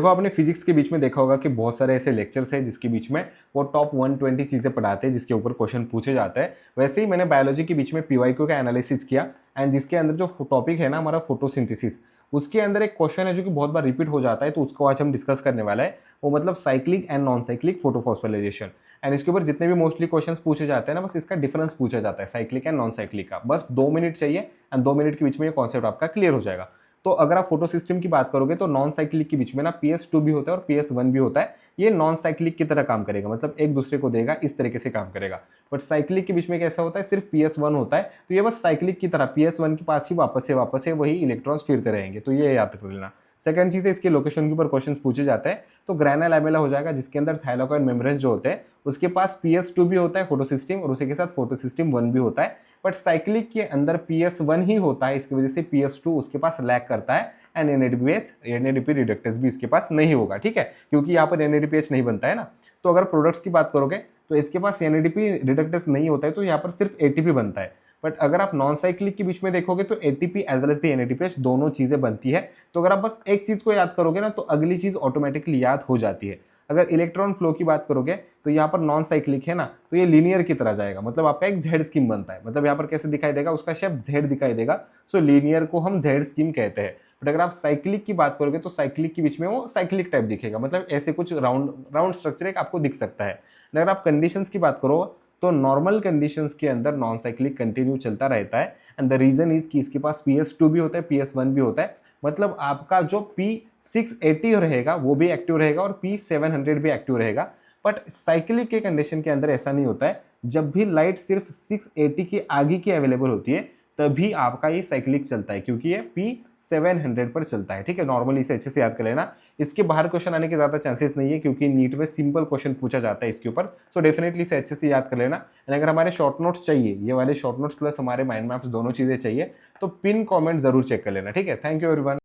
देखो आपने फिजिक्स के बीच में देखा होगा कि बहुत सारे ऐसे लेक्चर्स हैं जिसके बीच में वो टॉप 120 चीज़ें पढ़ाते हैं जिसके ऊपर क्वेश्चन पूछे जाते हैं। वैसे ही मैंने बायोलॉजी के बीच में पीवाईक्यू का एनालिसिस किया एंड जिसके अंदर जो टॉपिक है ना हमारा फोटोसिंथेसिस, उसके अंदर एक क्वेश्चन है जो कि बहुत बार रिपीट हो जाता है, तो उसको आज हम डिस्कस करने वाला है। वो मतलब cyclic and non cyclic photophosphorylation. And इसके ऊपर जितने भी मोस्टली क्वेश्चंस पूछे जाते हैं ना, बस इसका डिफरेंस पूछा जाता है साइक्लिक एंड नॉन साइक्लिक का। बस 2 मिनट चाहिए एंड 2 मिनट के बीच में ये कॉन्सेप्ट आपका क्लियर हो जाएगा। तो अगर आप फोटो सिस्टम की बात करोगे तो नॉन साइक्लिक के बीच में ना PS2 भी होता है और PS1 भी होता है। ये नॉन साइक्लिक की तरह काम करेगा, मतलब एक दूसरे को देगा, इस तरीके से काम करेगा। बट साइक्लिक के बीच में कैसा होता है, सिर्फ PS1 होता है। तो ये बस साइक्लिक की तरह PS1 के पास ही वापस से वही इलेक्ट्रॉन्स फिरते रहेंगे, तो ये याद कर लेना। सेकंड चीज है, इसके लोकेशन के ऊपर क्वेश्चन पूछे जाते हैं। तो ग्रैना लैमेला हो जाएगा, जिसके अंदर थाइलाकॉइड मेम्ब्रेन जो होते हैं उसके पास PS2 भी होता है फोटोसिस्टम, और उसी के साथ फोटोसिस्टम 1 भी होता है। बट साइक्लिक के अंदर PS1 ही होता है, इसकी वजह से PS2 उसके पास लैक करता है एंड NADP रिडक्टेस भी इसके पास नहीं होगा, ठीक है, क्योंकि यहाँ पर NADPH नहीं बनता है ना। तो अगर प्रोडक्ट्स की बात करोगे तो इसके पास NADP रिडक्टेस नहीं होता है, तो यहाँ पर सिर्फ ATP बनता है। बट अगर आप नॉन साइक्लिक के बीच में देखोगे तो ATP as well as the NADPH दोनों चीजें बनती है। तो अगर आप बस एक चीज को याद करोगे ना तो अगली चीज ऑटोमेटिकली याद हो जाती है। अगर इलेक्ट्रॉन फ्लो की बात करोगे तो यहाँ पर नॉन साइक्लिक है ना, तो ये लीनियर की तरह जाएगा, मतलब आपका एक जेड स्कीम बनता है। मतलब यहाँ पर कैसे दिखाई देगा, उसका शेप जेड दिखाई देगा। सो लीनियर को हम जेड स्कीम कहते हैं। बट अगर आप साइक्लिक की बात करोगे तो साइक्लिक के बीच में वो साइक्लिक टाइप दिखेगा, मतलब ऐसे कुछ राउंड राउंड स्ट्रक्चर एक आपको दिख सकता है। अगर आप कंडीशंस की बात करो तो नॉर्मल कंडीशंस के अंदर नॉन साइक्लिक कंटिन्यू चलता रहता है। एंड द रीजन इज कि इसके पास PS2 भी होता है, PS1 भी होता है। मतलब आपका जो P680 रहेगा वो भी एक्टिव रहेगा और P700 भी एक्टिव रहेगा। बट साइक्लिक के कंडीशन के अंदर ऐसा नहीं होता है। जब भी लाइट सिर्फ 680 के आगे की अवेलेबल होती है तभी आपका ये साइक्लिक चलता है, क्योंकि ये P700 पर चलता है, ठीक है। नॉर्मली इसे अच्छे से याद कर लेना। इसके बाहर क्वेश्चन आने के ज्यादा चांसेस नहीं है, क्योंकि नीट में सिंपल क्वेश्चन पूछा जाता है इसके ऊपर। सो डेफिनेटली इसे अच्छे से याद कर लेना। एंड अगर हमारे शॉर्ट नोट्स चाहिए, ये वाले शॉर्ट नोट्स प्लस हमारे माइंड मैप्स दोनों चीजें चाहिए, तो पिन कमेंट जरूर चेक कर लेना, ठीक है। Thank you everyone.